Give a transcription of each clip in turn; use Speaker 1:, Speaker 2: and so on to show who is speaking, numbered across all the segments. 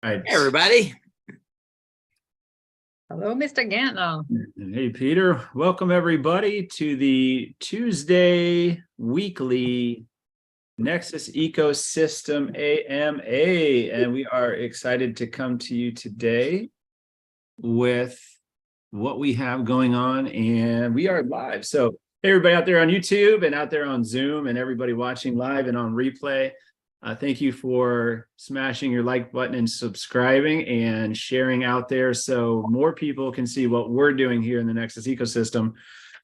Speaker 1: Right.
Speaker 2: Hey, everybody.
Speaker 3: Hello, Mr. Gantner.
Speaker 1: Hey, Peter. Welcome, everybody, to the Tuesday weekly Nexus Ecosystem AMA. And we are excited to come to you today with what we have going on. And we are live. So, hey, everybody out there on YouTube and out there on Zoom and everybody watching live and on replay. Thank you for smashing your like button and subscribing and sharing out there so more people can see what we're doing here in the Nexus ecosystem.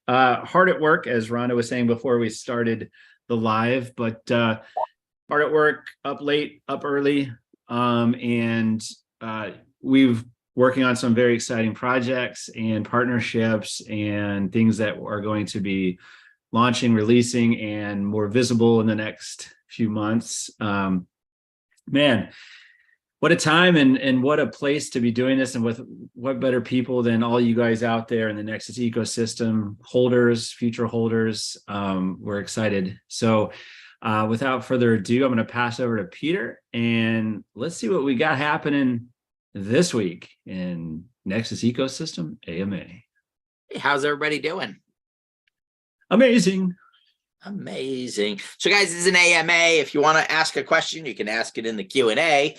Speaker 1: Hard at work, as Rhonda was saying before we started the live, but hard at work, up late, up early, and we've working on some very exciting projects and partnerships and things that are going to be launching, releasing, and more visible in the next few months. Man, what a time and what a place to be doing this, and with what better people than all you guys out there in the Nexus ecosystem, holders, future holders. We're excited. So without further ado, I'm going to pass over to Peter and let's see what we got happening this week in Nexus Ecosystem AMA.
Speaker 2: Hey, how's everybody doing?
Speaker 1: Amazing.
Speaker 2: So, guys, this is an AMA. If you want to ask a question, you can ask it in the Q&A.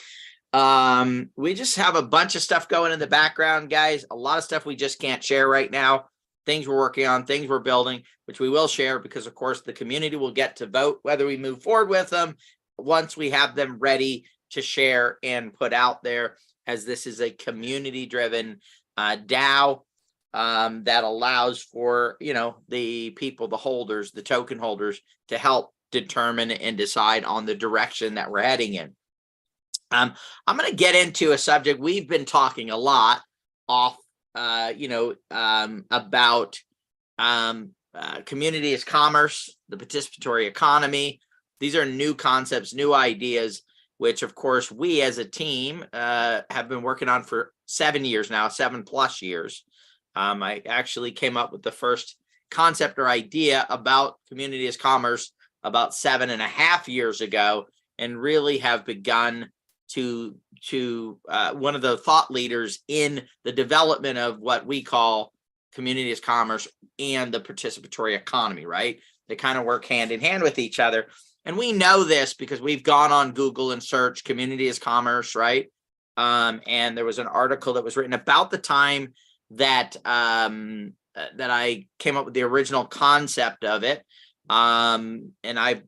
Speaker 2: We just have a bunch of stuff going in the background, guys. A lot of stuff we just can't share right now. Things we're working on, things we're building, which we will share because, of course, the community will get to vote whether we move forward with them once we have them ready to share and put out there, as this is a community-driven DAO. That allows for, the people, the holders, the token holders, to help determine and decide on the direction that we're heading in. I'm going to get into a subject we've been talking a lot about community as commerce, the participatory economy. These are new concepts, new ideas, which, of course, we as a team have been working on for 7 years now, 7+ years. I actually came up with the first concept or idea about community as commerce about 7.5 years ago, and really have begun to one of the thought leaders in the development of what we call community as commerce and the participatory economy, right? They kind of work hand in hand with each other. And we know this because we've gone on Google and searched community as commerce, right? And there was an article that was written about the time that I came up with the original concept of it, and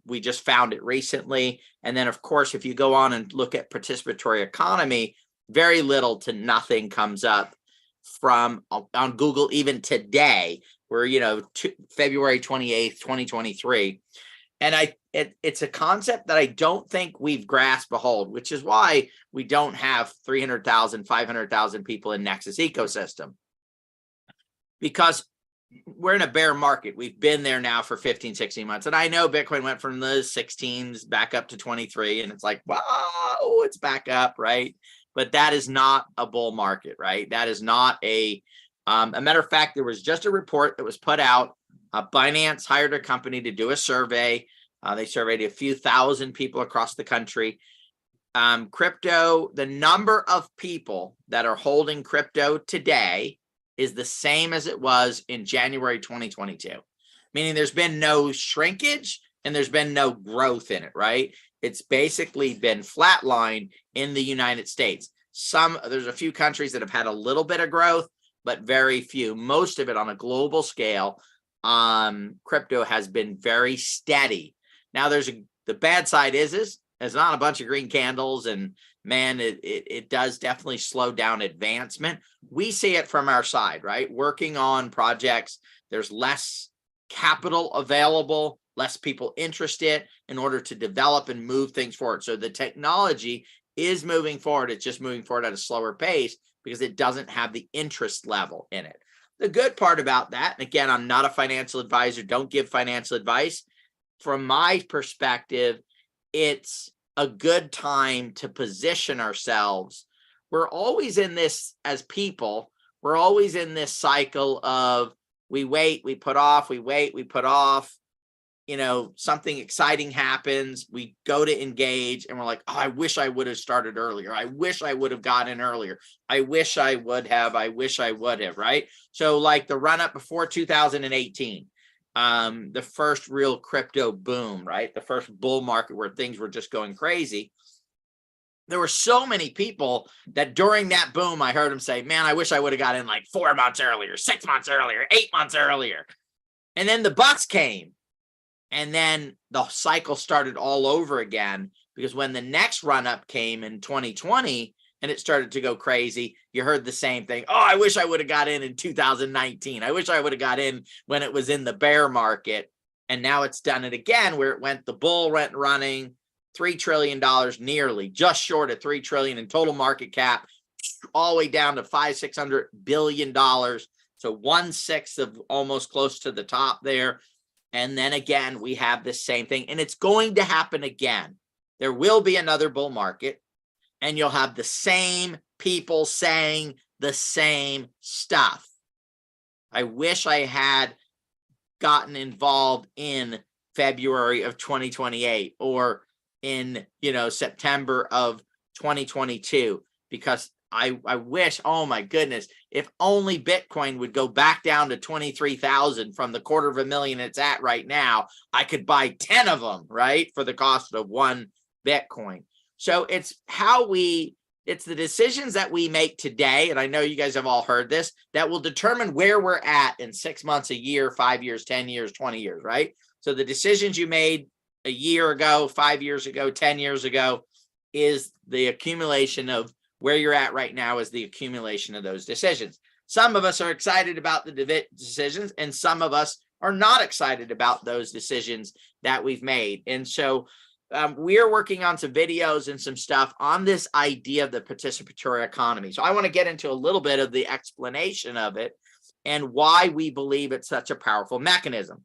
Speaker 2: we just found it recently. And then, of course, if you go on and look at participatory economy, very little to nothing comes up from on Google even today. We're February 28th, 2023, and it's a concept that I don't think we've grasped a hold, which is why we don't have 300,000, 500,000 people in Nexus ecosystem. Because we're in a bear market. We've been there now for 15, 16 months. And I know Bitcoin went from the 16s back up to 23. And it's like, wow, it's back up, right? But that is not a bull market, right? That is not a matter of fact, there was just a report that was put out. Binance hired a company to do a survey. They surveyed a few thousand people across the country. Crypto, the number of people that are holding crypto today is the same as it was in January 2022, meaning there's been no shrinkage and there's been no growth in it, right? It's basically been flatlined in the United States. There's a few countries that have had a little bit of growth, but very few. Most of it on a global scale, crypto has been very steady. Now, the bad side is it's not a bunch of green candles, and man, it does definitely slow down advancement. We see it from our side, right? Working on projects, there's less capital available, less people interested in order to develop and move things forward. So the technology is moving forward. It's just moving forward at a slower pace because it doesn't have the interest level in it. The good part about that, and again, I'm not a financial advisor, don't give financial advice. From my perspective, it's a good time to position ourselves. We're always in this as people. We're always in this cycle of we wait, we put off, we wait, we put off. something exciting happens, we go to engage and we're like, oh, I wish I would have started earlier. I wish I would have gotten earlier. I wish I would have, right? So like the run up before 2018, the first real crypto boom, right? The first bull market where things were just going crazy. There were so many people that during that boom, I heard them say, man, I wish I would have got in like 4 months earlier, 6 months earlier, 8 months earlier. And then the bust came. And then the cycle started all over again, because when the next run up came in 2020 and it started to go crazy, you heard the same thing. Oh, I wish I would have got in 2019. I wish I would have got in when it was in the bear market. And now it's done it again, where the bull went running, $3 trillion, nearly just short of 3 trillion in total market cap, all the way down to $500-600 billion. So 1/6 of almost close to the top there. And then again, we have this same thing, and it's going to happen again. There will be another bull market, and you'll have the same people saying the same stuff. I wish I had gotten involved in February of 2028 or in, September of 2022, because I wish, oh my goodness, if only Bitcoin would go back down to 23,000 from the $250,000 it's at right now, I could buy 10 of them, right? For the cost of 1 Bitcoin. So it's the decisions that we make today. And I know you guys have all heard this, that will determine where we're at in 6 months, a year, 5 years, 10 years, 20 years, right? So the decisions you made a year ago, 5 years ago, 10 years ago is the accumulation of where you're at right now, is the accumulation of those decisions. Some of us are excited about the decisions, and some of us are not excited about those decisions that we've made. And so we are working on some videos and some stuff on this idea of the participatory economy. So I want to get into a little bit of the explanation of it and why we believe it's such a powerful mechanism.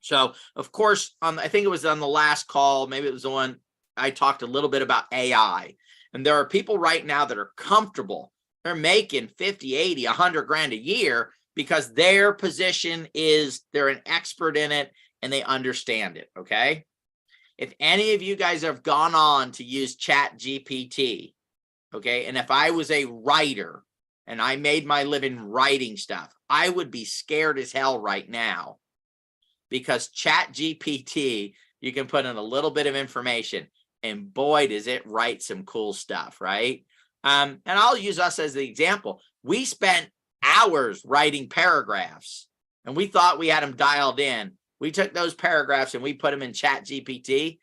Speaker 2: So, of course, I think it was on the last call, maybe it was the one I talked a little bit about AI. And there are people right now that are comfortable. They're making 50, 80, 100 grand a year because their position is they're an expert in it and they understand it, okay? If any of you guys have gone on to use ChatGPT, okay, and if I was a writer and I made my living writing stuff, I would be scared as hell right now, because ChatGPT, you can put in a little bit of information, and boy, does it write some cool stuff, right? And I'll use us as the example. We spent hours writing paragraphs, and we thought we had them dialed in. We took those paragraphs and we put them in ChatGPT,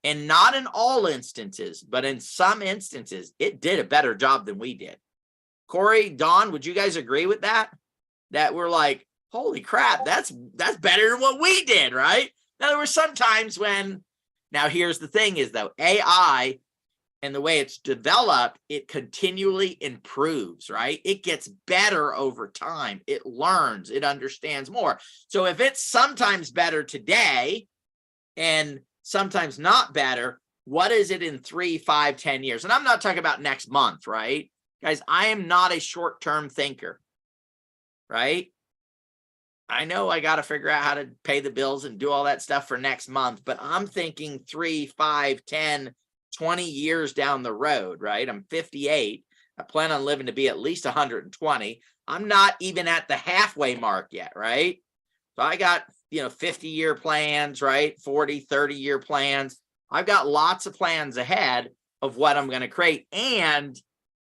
Speaker 2: and not in all instances, but in some instances, it did a better job than we did. Corey, Don, would you guys agree with that? That we're like, holy crap, that's better than what we did, right? Now, there were some times when, now here's the thing is though, AI and the way it's developed, it continually improves, right? It gets better over time. It learns, it understands more. So if it's sometimes better today and sometimes not better, what is it in 3, 5, 10 years? And I'm not talking about next month, right? Guys, I am not a short-term thinker, right? I know I got to figure out how to pay the bills and do all that stuff for next month, but I'm thinking 3, 5, 10, 20 years down the road, right? I'm 58. I plan on living to be at least 120. I'm not even at the halfway mark yet, right? So I got, 50-year plans, right? 40, 30-year plans. I've got lots of plans ahead of what I'm going to create. And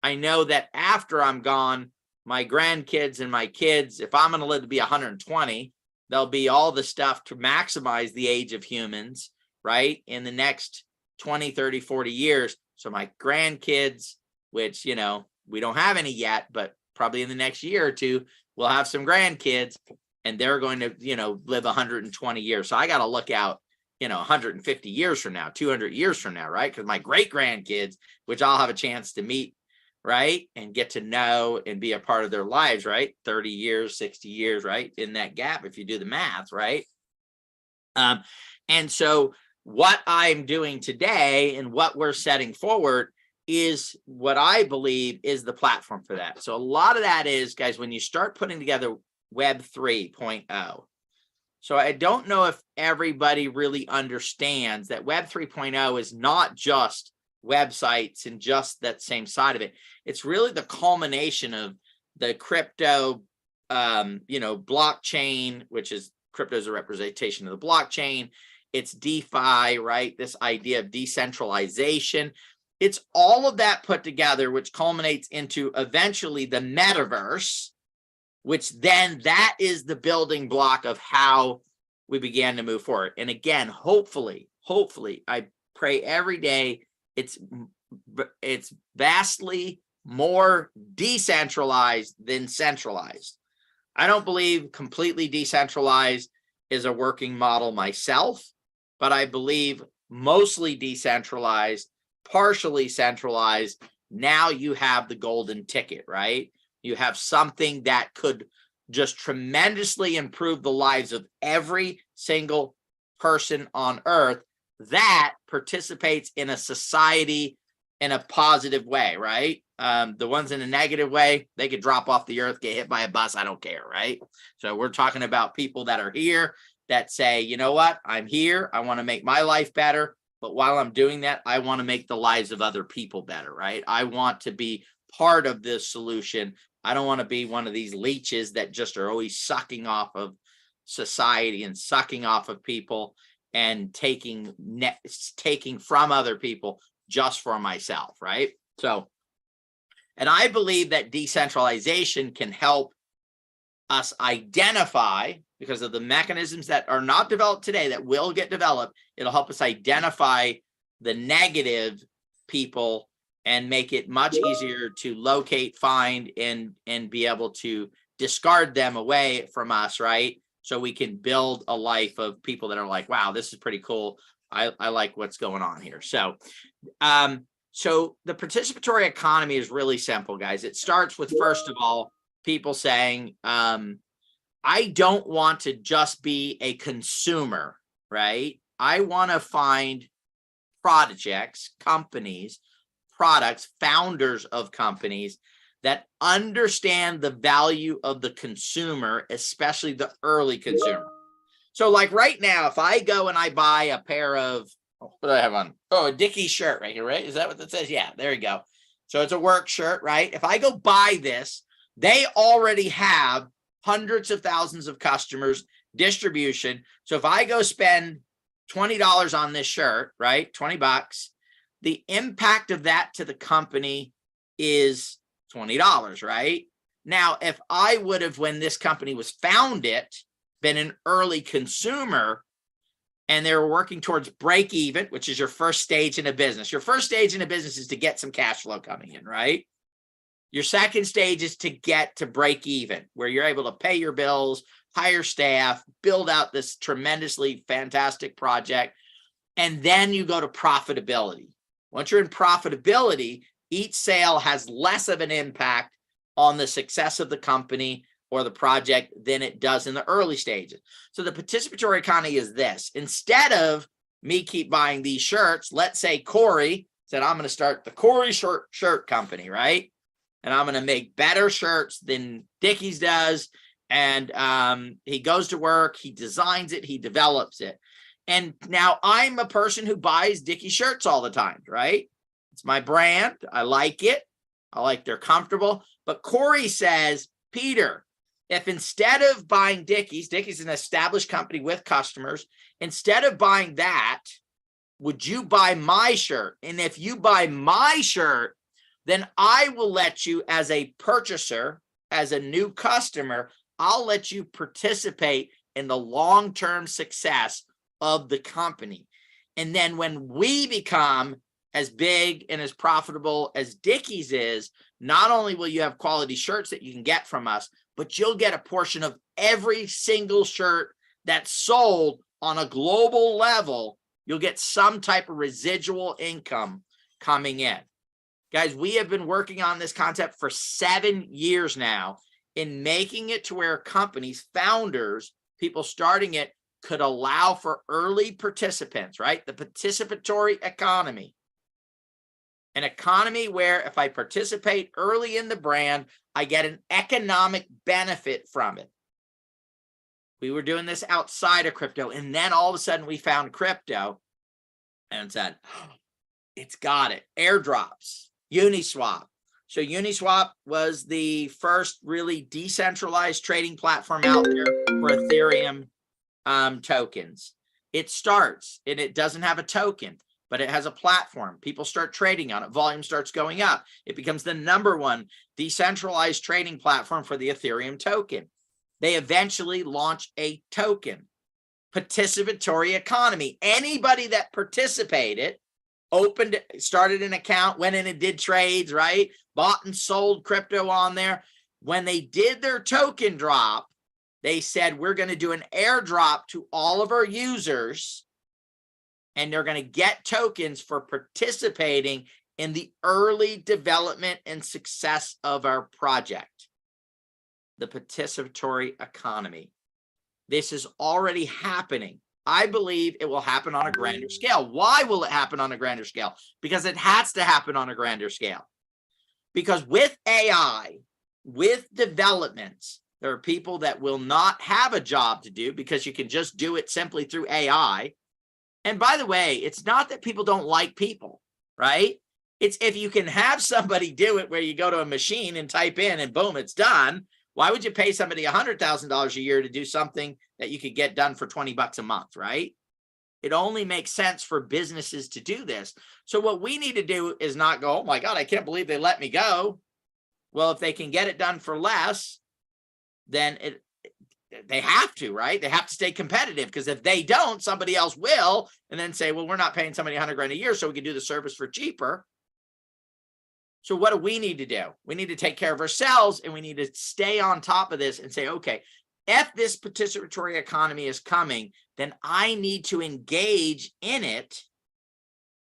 Speaker 2: I know that after I'm gone, my grandkids and my kids, if I'm going to live to be 120, there'll be all the stuff to maximize the age of humans, right? In the next 20, 30, 40 years. So my grandkids, which, we don't have any yet, but probably in the next year or two, we'll have some grandkids, and they're going to, live 120 years. So I got to look out, 150 years from now, 200 years from now, right? Because my great grandkids, which I'll have a chance to meet, right, and get to know and be a part of their lives, right? 30 years, 60 years, right? In that gap, if you do the math, right? And so what I'm doing today and what we're setting forward is what I believe is the platform for that. So a lot of that is, guys, when you start putting together Web 3.0, So I don't know if everybody really understands that Web 3.0 is not just websites and just that same side of it. It's really the culmination of the crypto, blockchain, which is crypto is a representation of the blockchain. It's DeFi, right? This idea of decentralization. It's all of that put together, which culminates into eventually the metaverse, which then that is the building block of how we began to move forward. And again, hopefully, I pray every day it's vastly more decentralized than centralized. I don't believe completely decentralized is a working model myself, but I believe mostly decentralized, partially centralized. Now you have the golden ticket, right? You have something that could just tremendously improve the lives of every single person on earth that participates in a society in a positive way, right? The ones in a negative way, they could drop off the earth, get hit by a bus. I don't care, right? So we're talking about people that are here that say, you know what? I'm here. I want to make my life better. But while I'm doing that, I want to make the lives of other people better, right? I want to be part of this solution. I don't want to be one of these leeches that just are always sucking off of society and sucking off of people and taking from other people just for myself, right? So, and I believe that decentralization can help us identify, because of the mechanisms that are not developed today that will get developed, it'll help us identify the negative people and make it much easier to locate, find, and be able to discard them away from us, right? So we can build a life of people that are like, wow, this is pretty cool. I like what's going on here. So, so the participatory economy is really simple, guys. It starts with, first of all, people saying, I don't want to just be a consumer, right? I want to find projects, companies, products, founders of companies that understand the value of the consumer, especially the early consumer. So like right now, if I go and I buy a pair of, what do I have on? Oh, a Dickies shirt right here, right? Is that what that says? Yeah, there you go. So it's a work shirt, right? If I go buy this, they already have hundreds of thousands of customers, distribution. So if I go spend $20 on this shirt, right? $20, the impact of that to the company is $20, right? Now, if I would have, when this company was founded, been an early consumer and they were working towards break even, which is your first stage in a business. Your first stage in a business is to get some cash flow coming in, right? Your second stage is to get to break even, where you're able to pay your bills, hire staff, build out this tremendously fantastic project, and then you go to profitability. Once you're in profitability, each sale has less of an impact on the success of the company or the project than it does in the early stages. So the participatory economy is this. Instead of me keep buying these shirts, let's say Corey said, I'm going to start the Corey shirt company, right? And I'm going to make better shirts than Dickies does. And he goes to work, he designs it, he develops it. And now I'm a person who buys Dickies shirts all the time, right? It's my brand. I like it. I like they're comfortable. But Corey says, Peter, if instead of buying Dickies is an established company with customers, instead of buying that, would you buy my shirt? And if you buy my shirt, then I will let you, as a purchaser, as a new customer, I'll let you participate in the long-term success of the company. And then when we become as big and as profitable as Dickies is, not only will you have quality shirts that you can get from us, but you'll get a portion of every single shirt that's sold on a global level. You'll get some type of residual income coming in. Guys, we have been working on this concept for 7 years now in making it to where companies, founders, people starting it could allow for early participants, right? The participatory economy. An economy where if I participate early in the brand, I get an economic benefit from it. We were doing this outside of crypto. And then all of a sudden we found crypto and said, oh, it's got it. Airdrops, Uniswap. So Uniswap was the first really decentralized trading platform out there for Ethereum tokens. It starts and it doesn't have a token, but it has a platform. People start trading on it. Volume starts going up. It becomes the #1 decentralized trading platform for the Ethereum token. They eventually launch a token, participatory economy. Anybody that participated, started an account, went in and did trades, right? Bought and sold crypto on there. When they did their token drop, they said, we're going to do an airdrop to all of our users, and they're going to get tokens for participating in the early development and success of our project. The participatory economy. This is already happening. I believe it will happen on a grander scale. Why will it happen on a grander scale? Because it has to happen on a grander scale. Because with AI, with developments, there are people that will not have a job to do because you can just do it simply through AI. And by the way, it's not that people don't like people, right? It's if you can have somebody do it where you go to a machine and type in and boom, it's done. Why would you pay somebody $100,000 a year to do something that you could get done for $20 a month, right? It only makes sense for businesses to do this. So what we need to do is not go, oh my God, I can't believe they let me go. Well, if they can get it done for less, then they have to, right? They have to stay competitive, because if they don't, somebody else will, and then say, well, we're not paying somebody $100,000 a year, so we can do the service for cheaper. So what do we need to do? We need to take care of ourselves, and we need to stay on top of this and say, okay, if this participatory economy is coming, then I need to engage in it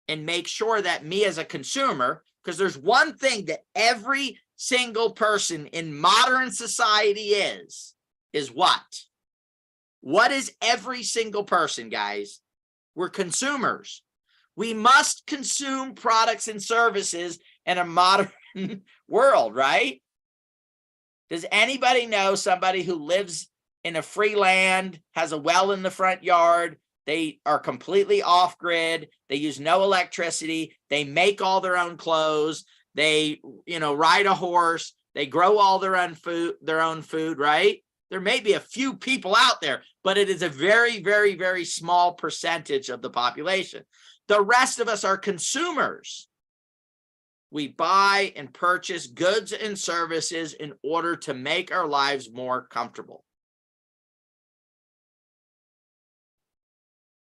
Speaker 2: and make sure that me as a consumer, because there's one thing that every single person in modern society is what? What is every single person, guys? We're consumers. We must consume products and services in a modern world, right? Does anybody know somebody who lives in a free land, has a well in the front yard? They are completely off grid. They use no electricity. They make all their own clothes. They, ride a horse. They grow all their own food, right? There may be a few people out there, but it is a very, very, very small percentage of the population. The rest of us are consumers. We buy and purchase goods and services in order to make our lives more comfortable.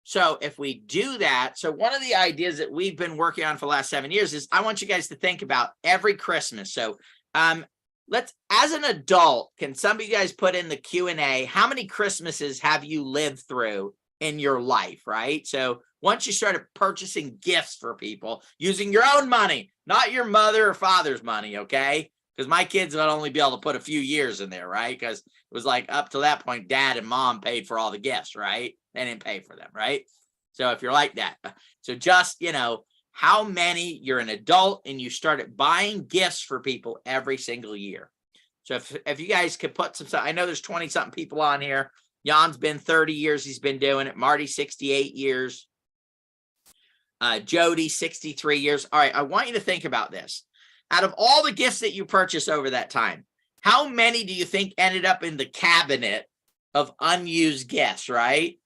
Speaker 2: So if we do that, so one of the ideas that we've been working on for the last 7 years is I want you guys to think about every Christmas. So as an adult, can some of you guys put in the Q&A, how many Christmases have you lived through in your life, right? So once you started purchasing gifts for people using your own money, not your mother or father's money, okay? Because my kids would only be able to put a few years in there, right? Because it was like up to that point, dad and mom paid for all the gifts, right? They didn't pay for them, right? So if you're like that, so just, how many, you're an adult and you started buying gifts for people every single year. So if you guys could put some, I know there's 20 something people on here. Jan's been 30 years. He's been doing it. Marty, 68 years. Jody, 63 years. All right. I want you to think about this. Out of all the gifts that you purchased over that time, how many do you think ended up in the cabinet of unused gifts, right?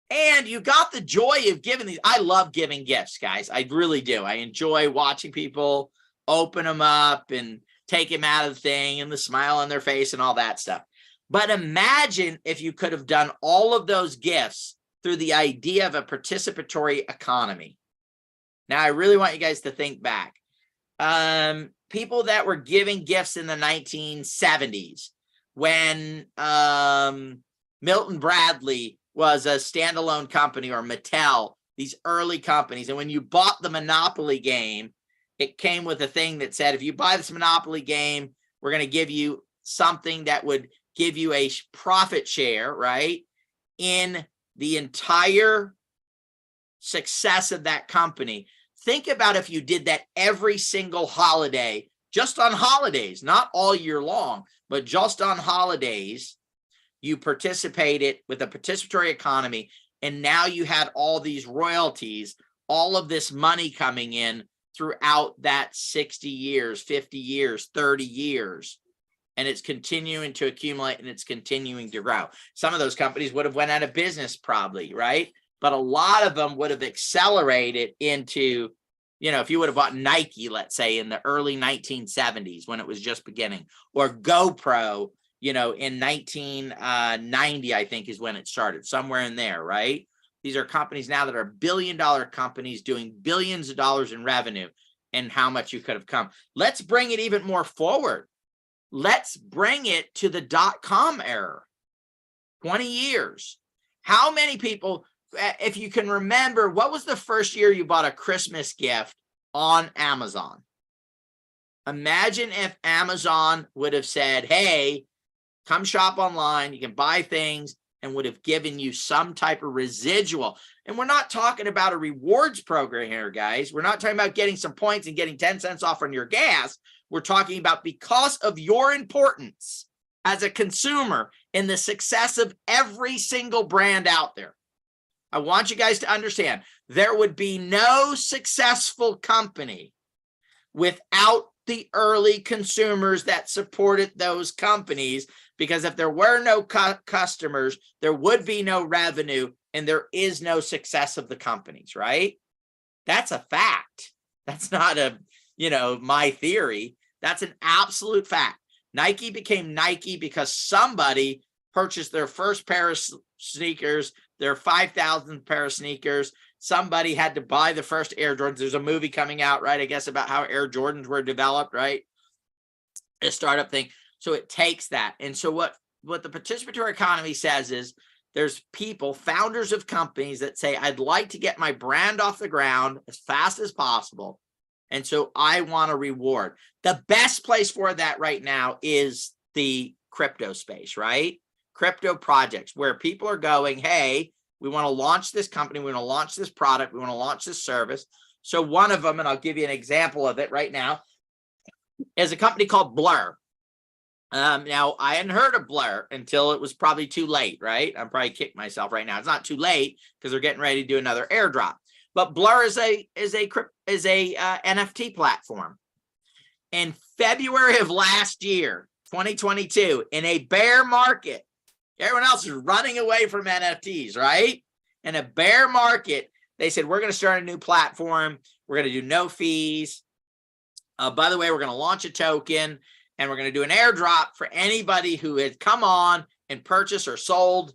Speaker 2: And you got the joy of giving these. I love giving gifts, guys. I really do. I enjoy watching people open them up and take them out of the thing and the smile on their face and all that stuff. But imagine if you could have done all of those gifts through the idea of a participatory economy. Now, I really want you guys to think back. People that were giving gifts in the 1970s when Milton Bradley was a standalone company, or Mattel, these early companies. And when you bought the Monopoly game, it came with a thing that said, if you buy this Monopoly game, we're going to give you something that would give you a profit share, right, in the entire success of that company. Think about if you did that every single holiday, just on holidays, not all year long, but just on holidays, you participated with a participatory economy, and now you had all these royalties, all of this money coming in throughout that 60 years, 50 years, 30 years. And it's continuing to accumulate and it's continuing to grow. Some of those companies would have went out of business probably, right? But a lot of them would have accelerated into, you know, if you would have bought Nike, let's say in the early 1970s when it was just beginning, or GoPro, you know, in 1990, I think is when it started, somewhere in there, right? These are companies now that are billion-dollar companies doing billions of dollars in revenue, and how much you could have come. Let's bring it even more forward. Let's bring it to the .com era, 20 years. How many people, if you can remember, what was the first year you bought a Christmas gift on Amazon? Imagine if Amazon would have said, hey, come shop online, you can buy things, and would have given you some type of residual. And we're not talking about a rewards program here, guys. We're not talking about getting some points and getting 10 cents off on your gas. We're talking about because of your importance as a consumer in the success of every single brand out there. I want you guys to understand there would be no successful company without the early consumers that supported those companies, because if there were no customers, there would be no revenue and there is no success of the companies, right? That's a fact. That's not a, you know, my theory. That's an absolute fact. Nike became Nike because somebody purchased their first pair of sneakers, their 5,000th pair of sneakers. Somebody had to buy the first Air Jordans. There's a movie coming out, right? I guess about how Air Jordans were developed, right? A startup thing. So it takes that. And so what the participatory economy says is there's people, founders of companies that say, I'd like to get my brand off the ground as fast as possible. And so I want a reward. The best place for that right now is the crypto space, right? Crypto projects where people are going, hey, we want to launch this company. We want to launch this product. We want to launch this service. So one of them, and I'll give you an example of it right now, is a company called Blur. Now, I hadn't heard of Blur until it was probably too late, right? I'm probably kicking myself right now. It's not too late because they're getting ready to do another airdrop. But Blur is a NFT platform. In February of last year, 2022, in a bear market, everyone else is running away from NFTs, right? In a bear market, they said, we're going to start a new platform. We're going to do no fees. By the way, we're going to launch a token, and we're going to do an airdrop for anybody who had come on and purchased or sold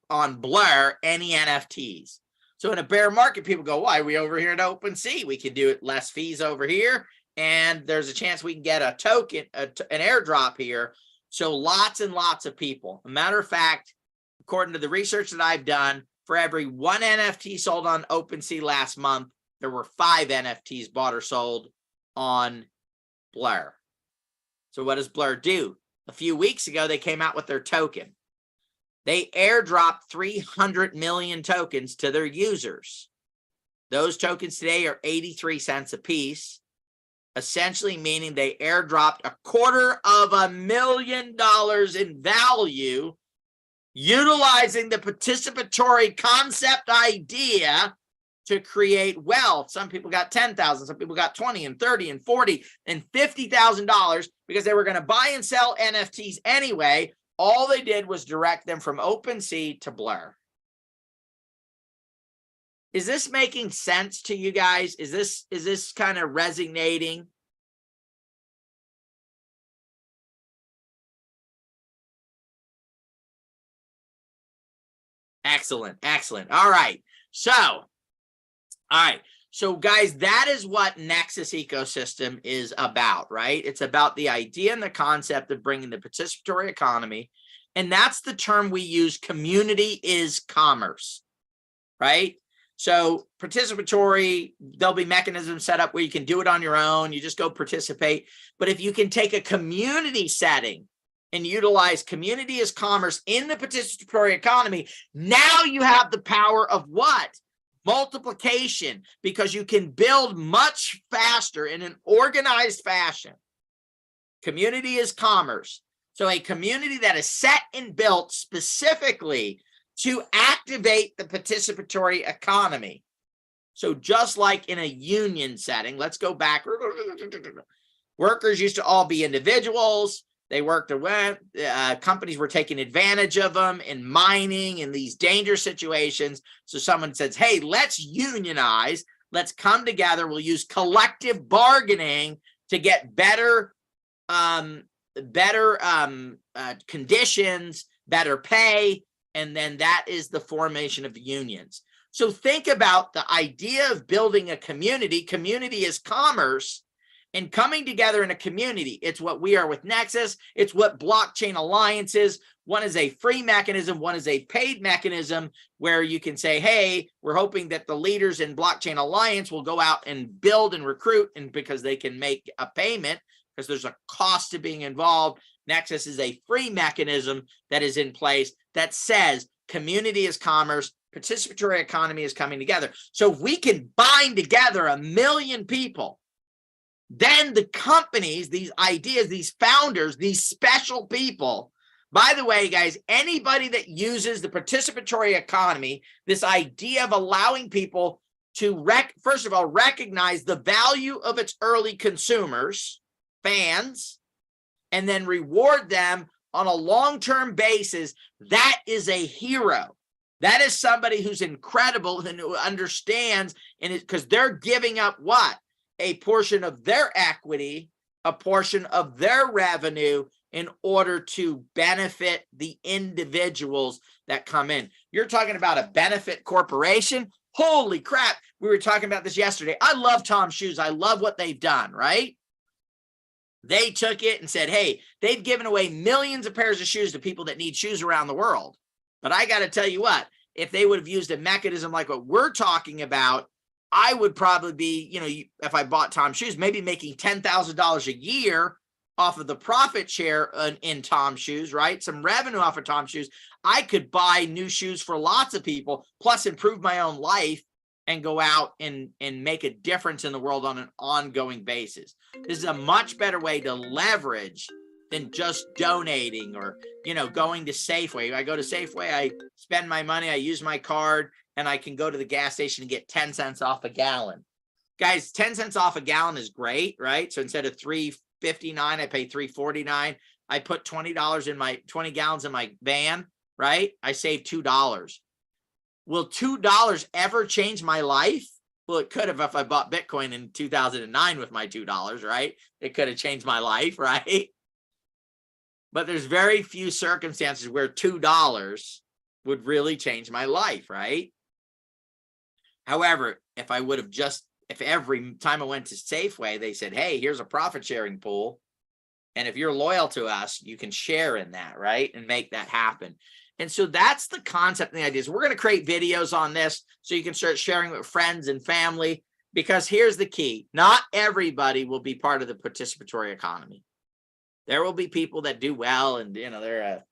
Speaker 2: on Blur any NFTs. So in a bear market, people go, why are we over here at OpenSea? We can do it less fees over here, and there's a chance we can get a token, an airdrop here. So lots and lots of people. A matter of fact, according to the research that I've done, for every one NFT sold on OpenSea last month, there were 5 NFTs bought or sold on Blur. So what does Blur do? A few weeks ago, they came out with their token. They airdropped 300 million tokens to their users. Those tokens today are 83 cents a piece, essentially meaning they airdropped $250,000 in value, utilizing the participatory concept idea to create wealth. Some people got 10,000, some people got 20 and 30 and 40 and $50,000 because they were going to buy and sell NFTs anyway. All they did was direct them from OpenSea to Blur. Is this making sense to you guys? Is this kind of resonating? Excellent, excellent. All right. So guys, that is what Nexus Ecosystem is about, right? It's about the idea and the concept of bringing the participatory economy. And that's the term we use, community is commerce, right? So participatory, there'll be mechanisms set up where you can do it on your own. You just go participate. But if you can take a community setting and utilize community as commerce in the participatory economy, now you have the power of what? Multiplication, because you can build much faster in an organized fashion. Community is commerce. So a community that is set and built specifically to activate the participatory economy. So just like in a union setting, let's go back. Workers used to all be individuals. They worked away. Companies were taking advantage of them in mining in these dangerous situations. So someone says, hey, let's unionize. Let's come together. We'll use collective bargaining to get better conditions, better pay. And then that is the formation of the unions. So think about the idea of building a community. Community is commerce. And coming together in a community, it's what we are with Nexus. It's what blockchain alliance is. One is a free mechanism. One is a paid mechanism where you can say, hey, we're hoping that the leaders in blockchain alliance will go out and build and recruit, and because they can make a payment because there's a cost to being involved. Nexus is a free mechanism that is in place that says community is commerce, participatory economy is coming together. So if we can bind together 1 million people, then the companies, these ideas, these founders, these special people, by the way, guys, anybody that uses the participatory economy, this idea of allowing people to, first of all, recognize the value of its early consumers, fans, and then reward them on a long-term basis, that is a hero. That is somebody who's incredible and who understands, and because they're giving up what? A portion of their equity, a portion of their revenue in order to benefit the individuals that come in. You're talking about a benefit corporation? Holy crap. We were talking about this yesterday. I love Tom's Shoes. I love what they've done, right? They took it and said, hey, they've given away millions of pairs of shoes to people that need shoes around the world. But I got to tell you what, if they would have used a mechanism like what we're talking about, I would probably be, if I bought Tom's Shoes, maybe making $10,000 a year off of the profit share in Tom's Shoes, right? Some revenue off of Tom's Shoes. I could buy new shoes for lots of people, plus improve my own life and go out and make a difference in the world on an ongoing basis. This is a much better way to leverage than just donating or, going to Safeway. I go to Safeway, I spend my money, I use my card, and I can go to the gas station and get 10 cents off a gallon. Guys, 10 cents off a gallon is great, right? So instead of $3.59, I pay $3.49. I put $20 in my 20 gallons in my van, right? I save $2. Will $2 ever change my life? Well, it could have if I bought Bitcoin in 2009 with my $2, right? It could have changed my life, right? But there's very few circumstances where $2 would really change my life, right? However, if every time I went to Safeway, they said, hey, here's a profit sharing pool. And if you're loyal to us, you can share in that, right? And make that happen. And so that's the concept and the ideas. We're going to create videos on this so you can start sharing with friends and family, because here's the key. Not everybody will be part of the participatory economy. There will be people that do well and, they're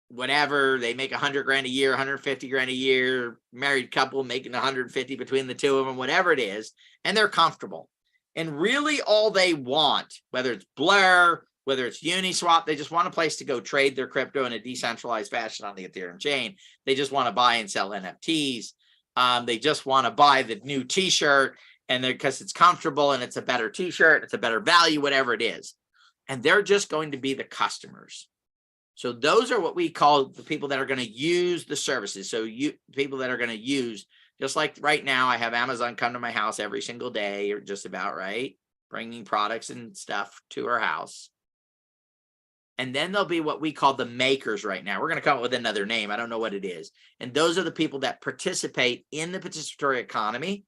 Speaker 2: whatever, they make 100 grand a year, 150 grand a year, married couple making 150 between the two of them, whatever it is, and they're comfortable. And really all they want, whether it's Blur, whether it's Uniswap, they just want a place to go trade their crypto in a decentralized fashion on the Ethereum chain. They just want to buy and sell NFTs. They just want to buy the new t-shirt, and because it's comfortable and it's a better t-shirt, it's a better value, whatever it is. And they're just going to be the customers. So those are what we call the people that are going to use the services. So people that are going to use, just like right now, I have Amazon come to my house every single day, or just about, right? Bringing products and stuff to our house. And then there'll be what we call the makers right now. We're going to come up with another name. I don't know what it is. And those are the people that participate in the participatory economy.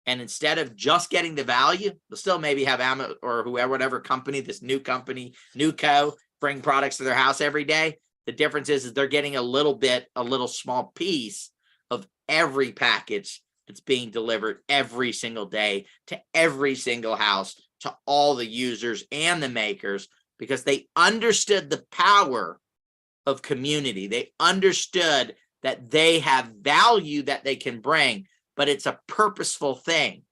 Speaker 2: And instead of just getting the value, they'll still maybe have Amazon or whatever company, this new company, new co, bring products to their house every day. The difference is they're getting a little small piece of every package that's being delivered every single day to every single house, to all the users and the makers, because they understood the power of community. They understood that they have value that they can bring, but it's a purposeful thing.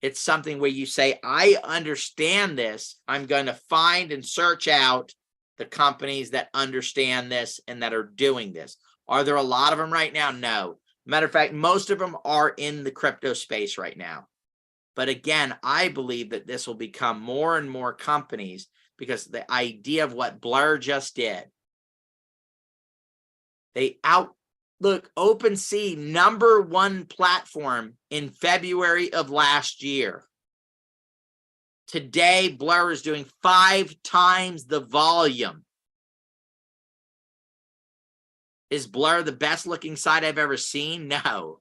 Speaker 2: It's something where you say, I understand this. I'm going to find and search out the companies that understand this and that are doing this. Are there a lot of them right now? No. Matter of fact, most of them are in the crypto space right now. But again, I believe that this will become more and more companies because the idea of what Blur just did. Look, OpenSea, #1 platform in February of last year. Today, Blur is doing 5 times the volume. Is Blur the best looking site I've ever seen? No.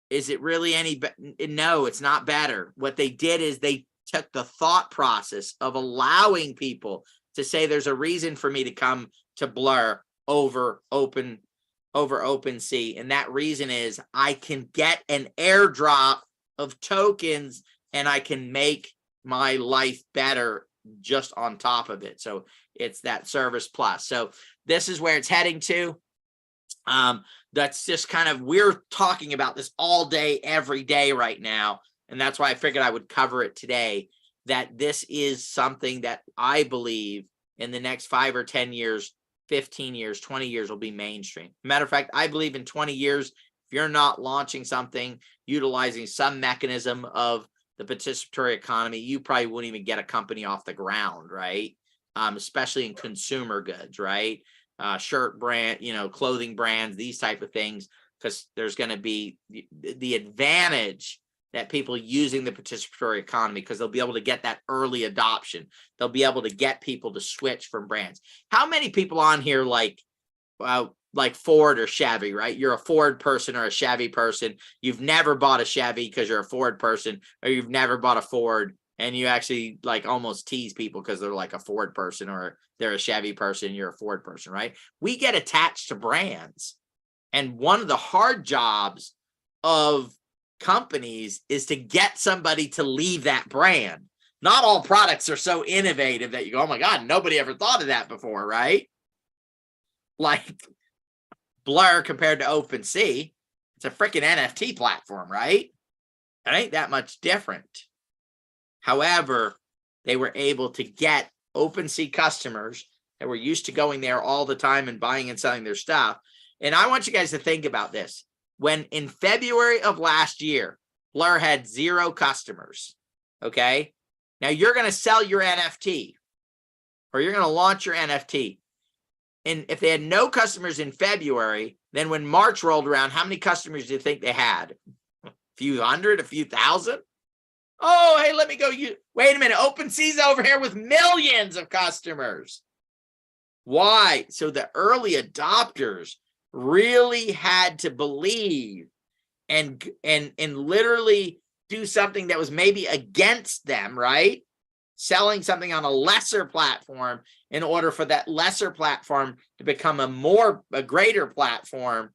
Speaker 2: Is it really any better? No, it's not better. What they did is they took the thought process of allowing people to say there's a reason for me to come to Blur over OpenSea. And that reason is I can get an airdrop of tokens and I can make my life better just on top of it. So it's that service plus. So this is where it's heading to. That's just kind of, we're talking about this all day, every day right now. And that's why I figured I would cover it today, that this is something that I believe in the next 5 or 10 years, 15 years, 20 years will be mainstream. Matter of fact, I believe in 20 years, if you're not launching something, utilizing some mechanism of the participatory economy, you probably wouldn't even get a company off the ground, right? Especially in consumer goods, right? Shirt brand, clothing brands, these type of things, because there's going to be the advantage that people using the participatory economy, because they'll be able to get that early adoption. They'll be able to get people to switch from brands. How many people on here like Ford or Chevy, right? You're a Ford person or a Chevy person. You've never bought a Chevy because you're a Ford person, or you've never bought a Ford, and you actually like almost tease people because they're like a Ford person or they're a Chevy person, you're a Ford person, right? We get attached to brands. And one of the hard jobs of companies is to get somebody to leave that brand. Not all products are so innovative that you go, oh my God, nobody ever thought of that before, right? Like Blur compared to OpenSea, it's a freaking NFT platform, right? It ain't that much different. However, they were able to get OpenSea customers that were used to going there all the time and buying and selling their stuff. And I want you guys to think about this. When in February of last year, Blur had 0 customers, okay? Now you're going to sell your NFT or you're going to launch your NFT. And if they had no customers in February, then when March rolled around, how many customers do you think they had? A few hundred, a few thousand? Oh, hey, let me go. Wait a minute. OpenSea's over here with millions of customers. Why? So the early adopters really had to believe and literally do something that was maybe against them, right? Selling something on a lesser platform in order for that lesser platform to become a greater platform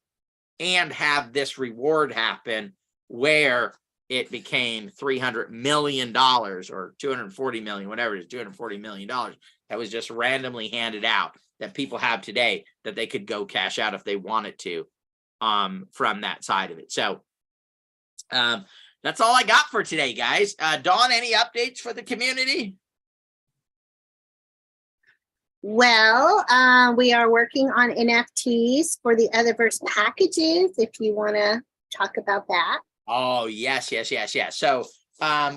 Speaker 2: and have this reward happen where it became $300 million or 240 million, whatever it is, $240 million that was just randomly handed out that people have today that they could go cash out if they wanted to from that side of it. So that's all I got for today, guys. Dawn, any updates for the community?
Speaker 3: Well, we are working on NFTs for the Otherverse packages, if you want to talk about that.
Speaker 2: Oh, yes. So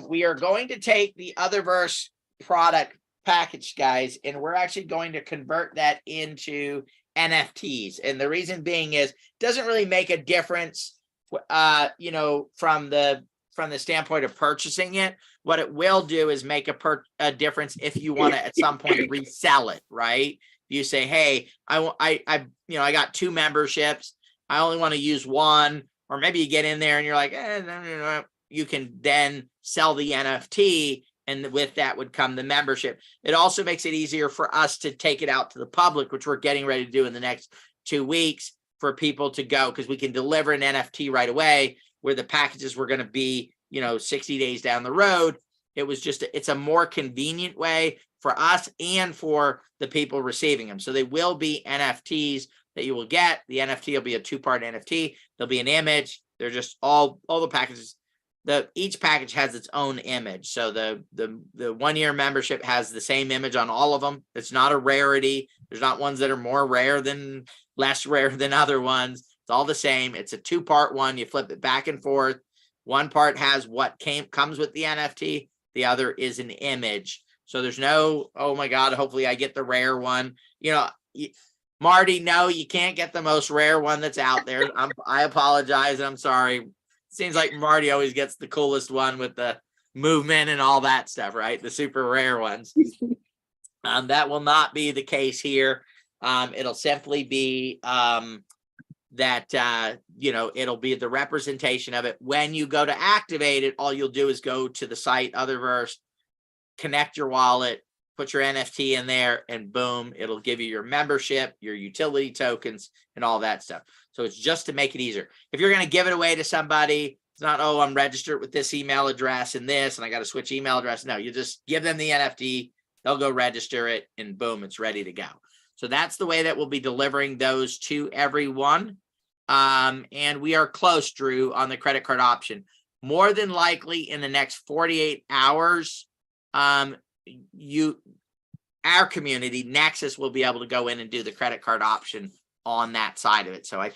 Speaker 2: we are going to take the Otherverse product package, guys, and we're actually going to convert that into NFTs. And the reason being is it doesn't really make a difference, from the standpoint of purchasing it. What it will do is make a difference if you want to at some point resell it, right? You say, hey, I got 2 memberships. I only want to use one. Or maybe you get in there and you're like, no. You can then sell the NFT, and with that would come the membership. It also makes it easier for us to take it out to the public, which we're getting ready to do in the next 2 weeks for people to go, because we can deliver an NFT right away, where the packages were going to be, 60 days down the road. It's a more convenient way for us and for the people receiving them. So they will be NFTs that you will get. The NFT will be a 2-part NFT. There'll be an image, They're just all the packages. Each package has its own image. So the 1 year membership has the same image on all of them. It's not a rarity. There's not ones that are more rare than less rare than other ones. It's all the same. It's a 2-part one. You flip it back and forth. One part has what comes with the NFT. The other is an image. So there's no, oh my God, hopefully I get the rare one. You know, Marty, no, you can't get the most rare one that's out there. I apologize. I'm sorry. Seems like Marty always gets the coolest one with the movement and all that stuff, right? The super rare ones. That will not be the case here. It'll simply be that, you know, it'll be the representation of it. When you go to activate it, all you'll do is go to the site, Otherverse, connect your wallet, put your NFT in there, and boom, it'll give you your membership, your utility tokens, and all that stuff. So it's just to make it easier. If you're going to give it away to somebody, it's not, oh, I'm registered with this email address and this, and I got to switch email address. No, you just give them the NFT, they'll go register it, and boom, it's ready to go. So that's the way that we'll be delivering those to everyone. And we are close, Drew, on the credit card option. More than likely in the next 48 hours, our community, Nexus, will be able to go in and do the credit card option on that side of it. So I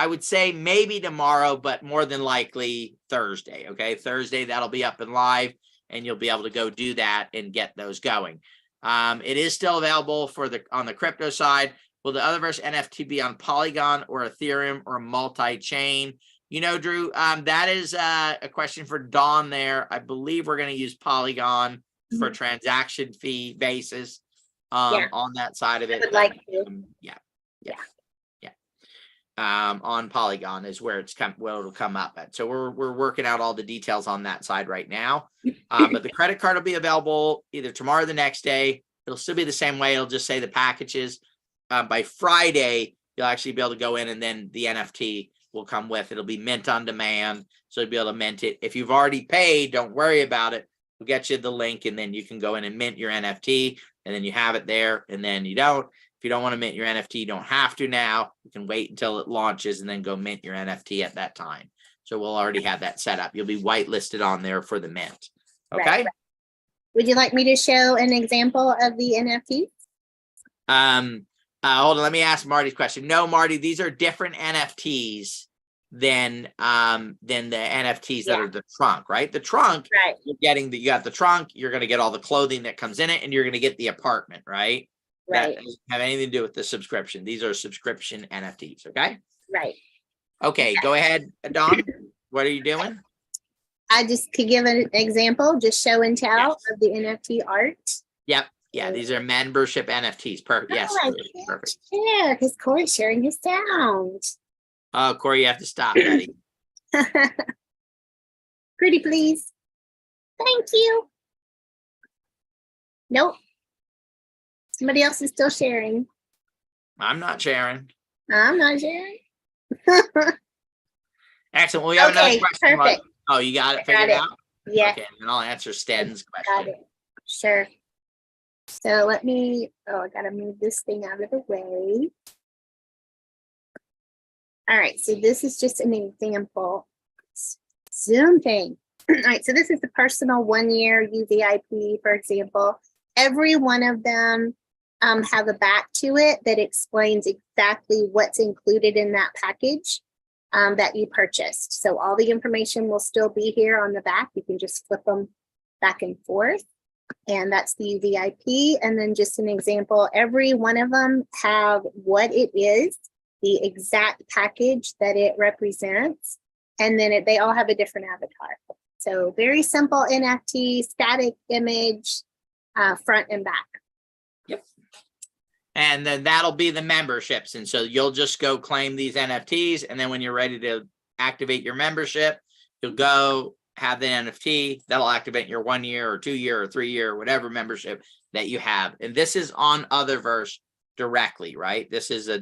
Speaker 2: would say maybe tomorrow, but more than likely Thursday. Okay, Thursday, that'll be up and live, and you'll be able to go do that and get those going. It is still available on the crypto side. Will the Otherverse NFT be on Polygon or Ethereum or multi-chain? You know, Drew, that is a question for Dawn there. I believe we're going to use Polygon for transaction fee basis on that side of it.
Speaker 3: I would like to.
Speaker 2: On Polygon is where it'll come up at. So we're working out all the details on that side right now. But the credit card will be available either tomorrow or the next day. It'll still be the same way. It'll just say the packages. By Friday, you'll actually be able to go in, and then the NFT will come with. It'll be mint on demand, so you'll be able to mint it. If you've already paid, don't worry about it. We'll get you the link, and then you can go in and mint your NFT, and then you have it there, and then you don't. If you don't want to mint your NFT, you don't have to now. You can wait until it launches and then go mint your NFT at that time. So we'll already have that set up. You'll be whitelisted on there for the mint. Okay.
Speaker 3: Right. Would you like me to show an example of the NFT?
Speaker 2: Hold on. Let me ask Marty's question. No, Marty, these are different NFTs than the NFTs that are the trunk, right? The trunk,
Speaker 3: right?
Speaker 2: You got the trunk. You're going to get all the clothing that comes in it, and you're going to get the apartment, right?
Speaker 3: Right.
Speaker 2: That doesn't have anything to do with the subscription. These are subscription NFTs. Okay.
Speaker 3: Right.
Speaker 2: Okay. Go ahead, Dawn. What are you doing?
Speaker 3: I just could give an example, just show and tell of the NFT art.
Speaker 2: Yep. Yeah. These are membership NFTs. Perfect. Yes. Perfect.
Speaker 3: Yeah, because Corey's sharing his sound.
Speaker 2: Oh, Corey, you have to stop, buddy.
Speaker 3: Pretty please. Thank you. Nope. Somebody else is still sharing.
Speaker 2: I'm not sharing.
Speaker 3: I'm not sharing.
Speaker 2: Excellent. Well, we have another question.
Speaker 3: Perfect.
Speaker 2: Oh, you got it figured out?
Speaker 3: Yeah.
Speaker 2: Okay, and I'll answer Sten's question.
Speaker 3: Got it. Sure. So let me, I got to move this thing out of the way. All right, so this is just an example. Zoom thing. All right, so this is the personal 1 year UVIP, for example. Every one of them have a back to it that explains exactly what's included in that package that you purchased. So all the information will still be here on the back. You can just flip them back and forth. And that's the UVIP. And then just an example, every one of them have what it is, the exact package that it represents. And then they all have a different avatar. So very simple NFT, static image, front and back.
Speaker 2: Yep. And then that'll be the memberships. And so you'll just go claim these NFTs. And then when you're ready to activate your membership, you'll go have the NFT. That'll activate your 1 year or 2 year or 3 year, whatever membership that you have. And this is on Otherverse directly, right? This is a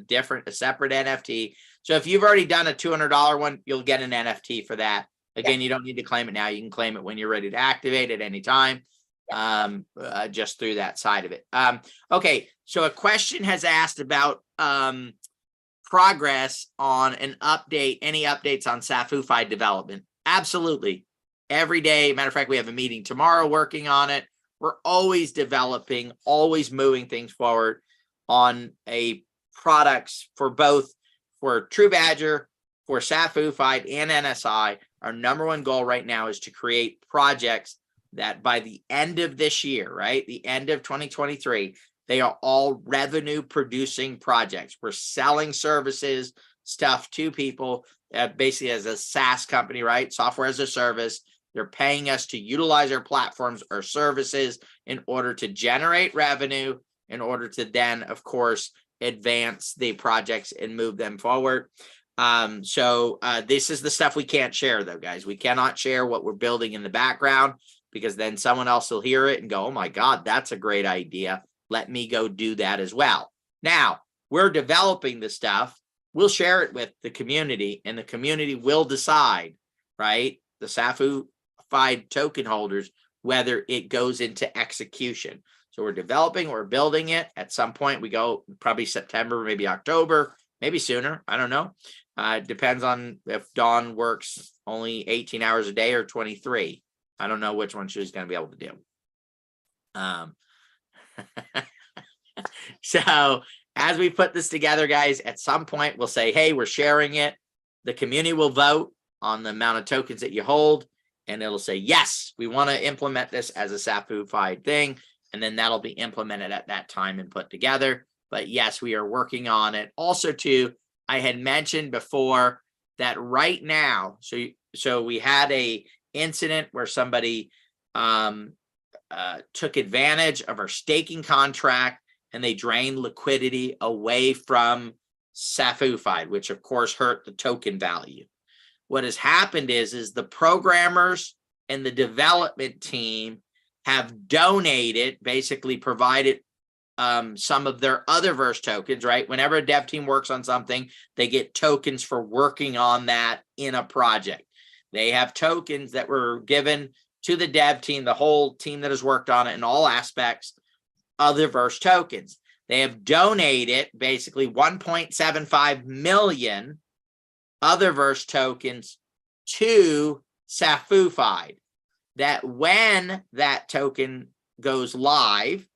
Speaker 2: separate NFT. So if you've already done a $200 one, you'll get an NFT for that. Again, you don't need to claim it now. You can claim it when you're ready to activate at any time, just through that side of it. Okay, so a question has asked about progress on an update, any updates on SAFUFI development? Absolutely. Every day. Matter of fact, we have a meeting tomorrow working on it. We're always developing, always moving things forward on a products for both, for TruBadger, for SAFUFI and NSI. Our number one goal right now is to create projects that by the end of this year, right, the end of 2023, they are all revenue producing projects. We're selling services, stuff to people, basically as a SaaS company, right? Software as a service. They're paying us to utilize our platforms or services in order to generate revenue, in order to then, of course, advance the projects and move them forward. This is the stuff we can't share, though, guys. We cannot share what we're building in the background, because then someone else will hear it and go, oh my God, that's a great idea. Let me go do that as well. Now, we're developing the stuff. We'll share it with the community, and the community will decide, right? The SAFUFI token holders, whether it goes into execution. So we're developing, we're building it. At some point, we go probably September, maybe October, maybe sooner. I don't know. It depends on if Dawn works only 18 hours a day or 23. I don't know which one she's going to be able to do. So as we put this together, guys, at some point we'll say, hey, we're sharing it. The community will vote on the amount of tokens that you hold, and it'll say, yes, we want to implement this as a SAFUFI thing. And then that'll be implemented at that time and put together. But yes, we are working on it. Also, too, I had mentioned before that right now, so we had a incident where somebody took advantage of our staking contract, and they drained liquidity away from SAFUFI, which of course hurt the token value. What has happened is the programmers and the development team have donated, basically provided some of their other verse tokens, right? Whenever a dev team works on something, they get tokens for working on that in a project. They have tokens that were given to the dev team, the whole team that has worked on it in all aspects, other verse tokens. They have donated basically 1.75 million other verse tokens to SAFUFI, that when that token goes live,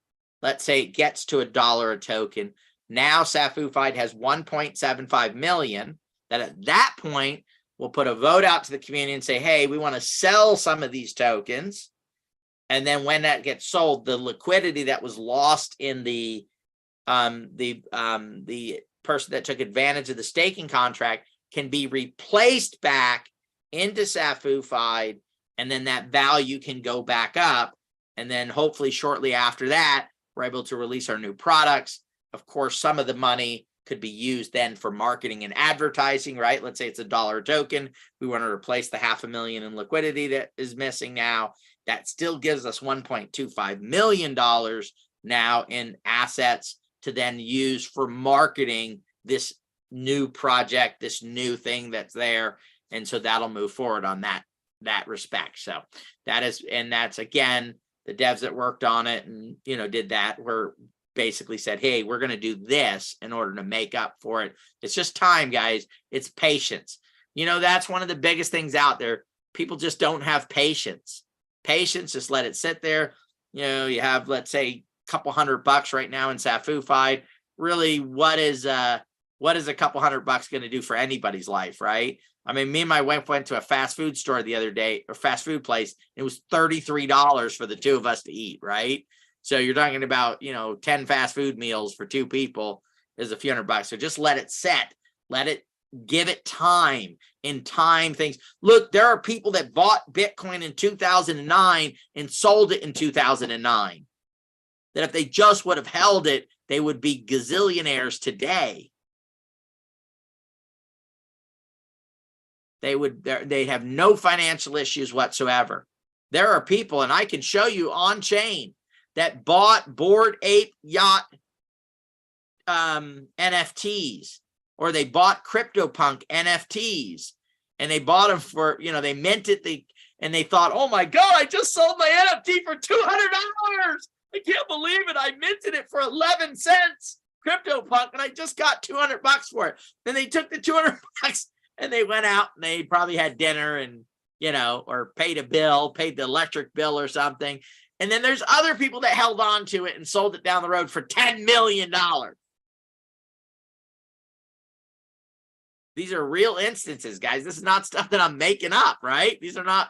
Speaker 2: let's say it gets to $1 a token, now SAFUFI has 1.75 million, that at that point we'll put a vote out to the community and say, hey, we want to sell some of these tokens. And then when that gets sold, the liquidity that was lost in the person that took advantage of the staking contract can be replaced back into SAFUFI, and then that value can go back up. And then hopefully shortly after that, we're able to release our new products. Of course, some of the money could be used then for marketing and advertising, right? Let's say it's $1 a token. We want to replace the $500,000 in liquidity that is missing now. That still gives us $1.25 million now in assets to then use for marketing this new project, this new thing that's there. And so that'll move forward on that respect. So that is, and that's again, the devs that worked on it and, did that were basically said, hey, we're going to do this in order to make up for it. It's just time, guys. It's patience. That's one of the biggest things out there. People just don't have patience. Patience, just let it sit there. You have, let's say, a couple $100 right now in SAFUFI. Really, what is a couple $100 going to do for anybody's life, right? I mean, me and my wife went to a fast food store the other day, or fast food place. It was $33 for the two of us to eat, right? So you're talking about, 10 fast food meals for two people is a few $100. So just let it set. Let it, give it time. In time, things. Look, there are people that bought Bitcoin in 2009 and sold it in 2009. That if they just would have held it, they would be gazillionaires today. They'd have no financial issues whatsoever. There are people, and I can show you on chain, that bought Bored Ape Yacht NFTs, or they bought CryptoPunk NFTs, and they bought them for, they minted and they thought, oh my God, I just sold my NFT for $200. I can't believe it. I minted it for 11 cents. CryptoPunk and I just got $200 for it. Then they took the $200 and they went out and they probably had dinner and, you know, or paid the electric bill or something. And then there's other people that held on to it and sold it down the road for $10 million. These are real instances, guys. This is not stuff that I'm making up, right? These are not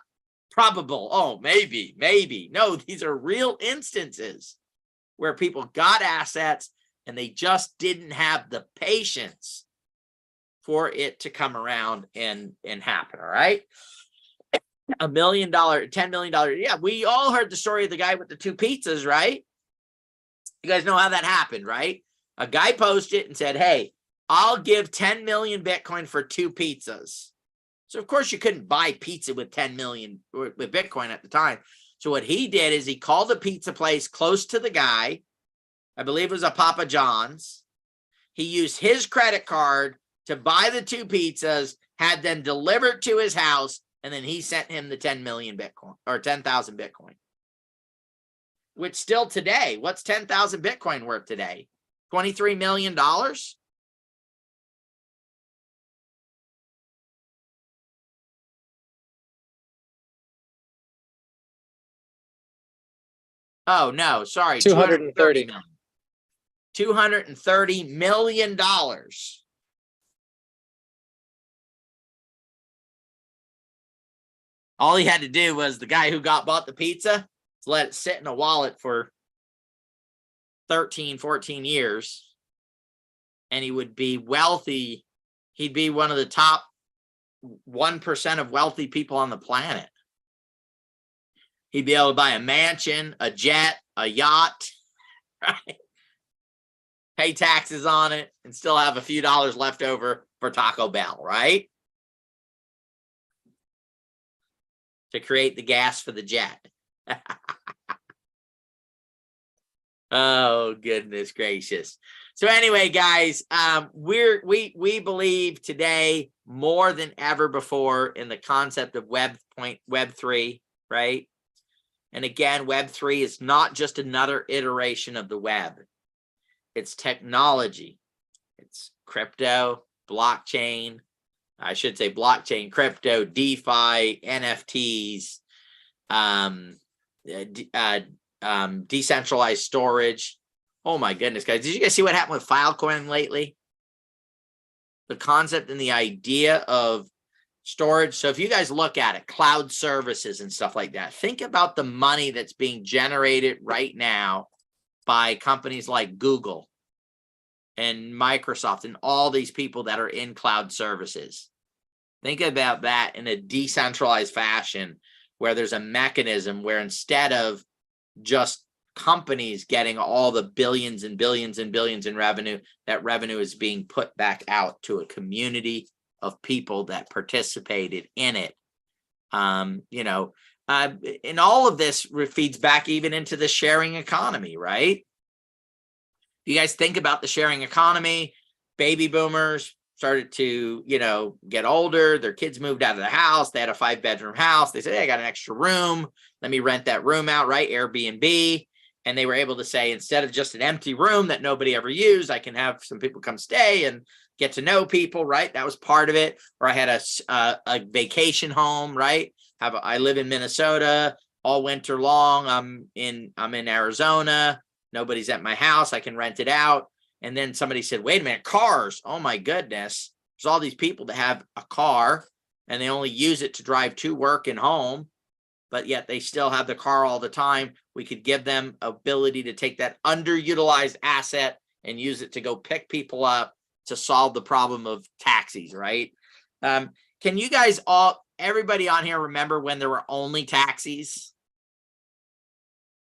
Speaker 2: probable. Oh, maybe. No, these are real instances where people got assets and they just didn't have the patience for it to come around and happen, all right? $1 million, $10 million. Yeah, we all heard the story of the guy with the 2 pizzas, right? You guys know how that happened, right? A guy posted and said, hey, I'll give 10 million Bitcoin for 2 pizzas. So of course you couldn't buy pizza with 10 million with Bitcoin at the time. So what he did is he called a pizza place close to the guy. I believe it was a Papa John's. He used his credit card to buy the 2 pizzas, had them delivered to his house, and then he sent him the 10 million Bitcoin or 10,000 Bitcoin. Which still today, what's 10,000 Bitcoin worth today? $23 million? Oh, no, sorry.
Speaker 4: 230 million.
Speaker 2: $230 million. All he had to do was the guy who bought the pizza, let it sit in a wallet for 13, 14 years, and he would be wealthy. He'd be one of the top 1% of wealthy people on the planet. He'd be able to buy a mansion, a jet, a yacht, right? Pay taxes on it, and still have a few dollars left over for Taco Bell, right? To create the gas for the jet. Oh, goodness gracious. So anyway, guys, we believe today more than ever before in the concept of Web3, right? And again, Web3 is not just another iteration of the web. It's technology. It's crypto, blockchain. I should say blockchain, crypto, DeFi, NFTs, decentralized storage. Oh my goodness, guys. Did you guys see what happened with Filecoin lately? The concept and the idea of storage. So if you guys look at it, cloud services and stuff like that, think about the money that's being generated right now by companies like Google and Microsoft and all these people that are in cloud services. Think about that in a decentralized fashion where there's a mechanism where instead of just companies getting all the billions and billions and billions in revenue, that revenue is being put back out to a community of people that participated in it. And all of this feeds back even into the sharing economy, right? You guys think about the sharing economy, baby boomers started to, get older. Their kids moved out of the house. They had a 5-bedroom house. They said, hey, I got an extra room. Let me rent that room out, right? Airbnb. And they were able to say, instead of just an empty room that nobody ever used, I can have some people come stay and get to know people, right? That was part of it. Or I had a vacation home, right? I live in Minnesota all winter long. I'm in Arizona. Nobody's at my house. I can rent it out. And then somebody said, wait a minute, cars. Oh my goodness. There's all these people that have a car and they only use it to drive to work and home, but yet they still have the car all the time. We could give them ability to take that underutilized asset and use it to go pick people up to solve the problem of taxis, right? Can you guys everybody on here remember when there were only taxis?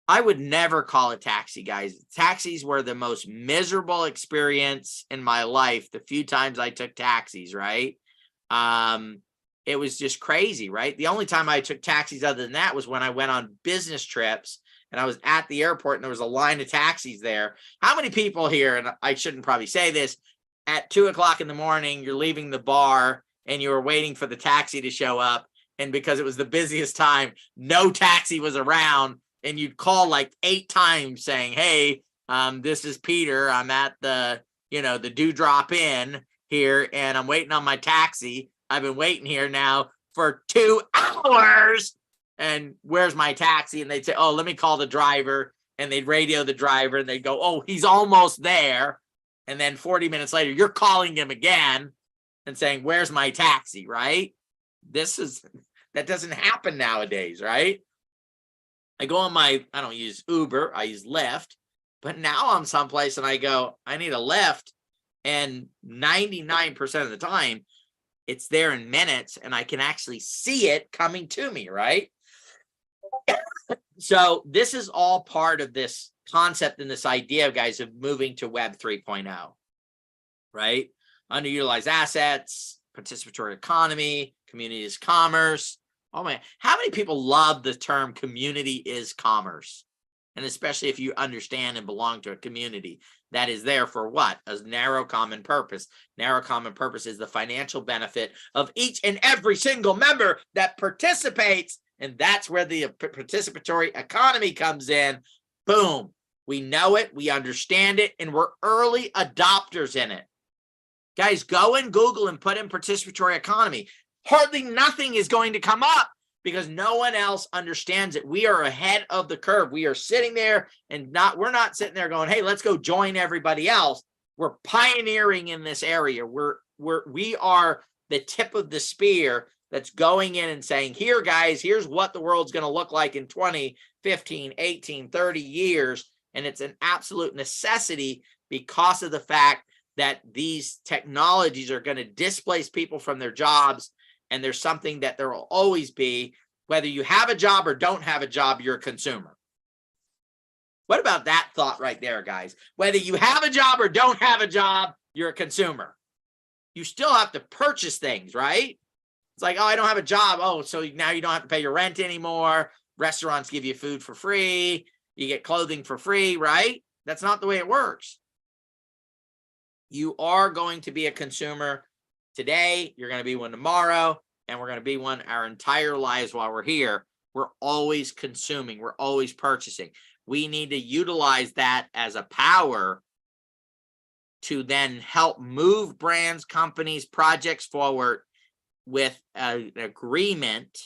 Speaker 2: I would never call it taxi, guys. Taxis were the most miserable experience in my life. The few times I took taxis, right? It was just crazy, right? The only time I took taxis other than that was when I went on business trips and I was at the airport and there was a line of taxis there. How many people here, and I shouldn't probably say this, at 2 o'clock in the morning, you're leaving the bar and you were waiting for the taxi to show up. And because it was the busiest time, no taxi was around. And you'd call like 8 times saying, hey, This is Peter. I'm at the, the Dewdrop Inn here, and I'm waiting on my taxi. I've been waiting here now for 2 hours. And where's my taxi? And they'd say, oh, let me call the driver. And they'd radio the driver and they'd go, oh, he's almost there. And then 40 minutes later, you're calling him again and saying, where's my taxi, right? That doesn't happen nowadays, right? I go on I don't use Uber, I use Lyft, but now I'm someplace and I go, I need a Lyft. And 99% of the time, it's there in minutes and I can actually see it coming to me, right? So this is all part of this concept and this idea, guys, of moving to Web 3.0, right? Underutilized assets, participatory economy, community is commerce. Oh man, how many people love the term community is commerce? And especially if you understand and belong to a community that is there for what? A narrow common purpose. Narrow common purpose is the financial benefit of each and every single member that participates. And that's where the participatory economy comes in. Boom. We know it, we understand it, and we're early adopters in it. Guys, go and Google and put in participatory economy. Hardly nothing is going to come up because no one else understands it. We are ahead of the curve. We are sitting there and we're not sitting there going, hey, let's go join everybody else. We're pioneering in this area. We are the tip of the spear that's going in and saying, here, guys, here's what the world's going to look like in 20, 15, 18, 30 years. And it's an absolute necessity because of the fact that these technologies are going to displace people from their jobs. And there's something that there will always be, whether you have a job or don't have a job, you're a consumer. What about that thought right there, guys? Whether you have a job or don't have a job, you're a consumer. You still have to purchase things, right? It's like, oh, I don't have a job. Oh, so now you don't have to pay your rent anymore. Restaurants give you food for free. You get clothing for free, right? That's not the way it works. You are going to be a consumer today. You're going to be one tomorrow, and we're going to be one our entire lives while we're here. We're always consuming. We're always purchasing. We need to utilize that as a power to then help move brands, companies, projects forward with an agreement,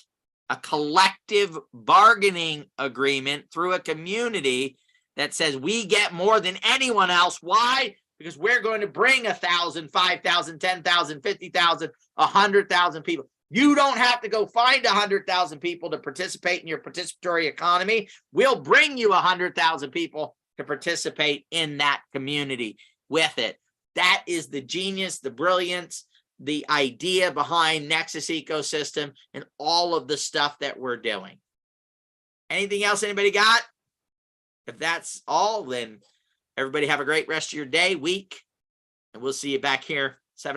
Speaker 2: a collective bargaining agreement through a community that says we get more than anyone else. Why? Because we're going to bring 1,000, 5,000, 10,000, 50,000, 100,000 people. You don't have to go find 100,000 people to participate in your participatory economy. We'll bring you 100,000 people to participate in that community with it. That is the genius, the brilliance, the idea behind Nexus Ecosystem and all of the stuff that we're doing. Anything else anybody got? If that's all, then everybody have a great rest of your day, week, and we'll see you back here